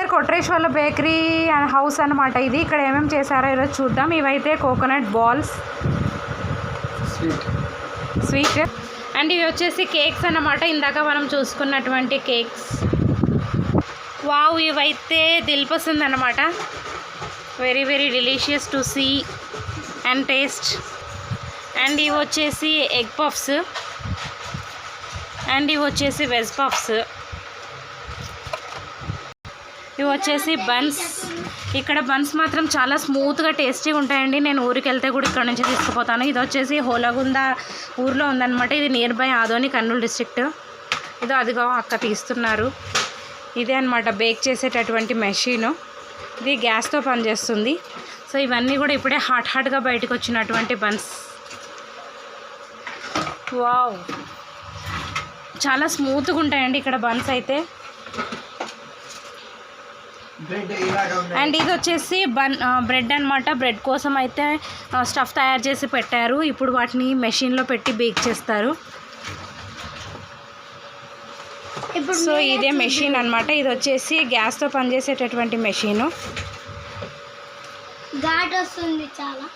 పేరు కొట్రేశ్వర్ల bakery and house అనమాట. ఇది ఇక్కడ ఏమేమి చేశారో ఈరోజు చూద్దాం. ఇవైతే కోకోనట్ బాల్స్ స్వీట్ అండ్ ఇవి వచ్చేసి కేక్స్ అన్నమాట. ఇందాక మనం చూసుకున్నటువంటి కేక్స్. వావ్, ఇవైతే దిల్పసంద్ అనమాట. Very very delicious to see and taste. And ఇవి వచ్చేసి ఎగ్ పఫ్స్ అండ్ ఇవి వచ్చేసి వెజ్ పఫ్స్. ఇవి వచ్చేసి బన్స్. ఇక్కడ బన్స్ మాత్రం చాలా స్మూత్గా టేస్టీగా ఉంటాయండి. నేను ఊరికి వెళ్తే కూడా ఇక్కడ నుంచి తీసుకుపోతాను. ఇది వచ్చేసి హోలగుంద ఊర్లో ఉందన్నమాట. ఇది near by Adoni, Kurnool district. ఇదో అదిగో అక్క తీస్తున్నారు. ఇదే అనమాట బేక్ చేసేటటువంటి మెషిను. ఇది గ్యాస్తో పనిచేస్తుంది. సో ఇవన్నీ కూడా ఇప్పుడే హాట్గా బయటకు వచ్చినటువంటి బన్స్. వావ్, చాలా స్మూత్గా ఉంటాయండి ఇక్కడ బన్స్ అయితే. అండ్ ఇది వచ్చేసి బ్రెడ్ అనమాట. బ్రెడ్ కోసం అయితే స్టఫ్ తయారు చేసి పెట్టారు. ఇప్పుడు వాటిని మెషిన్లో పెట్టి బేక్ చేస్తారు. సో ఇదే మెషిన్ అనమాట. ఇది వచ్చేసి గ్యాస్తో పనిచేసేటటువంటి మెషిను. ఘాట్ వస్తుంది చాలా.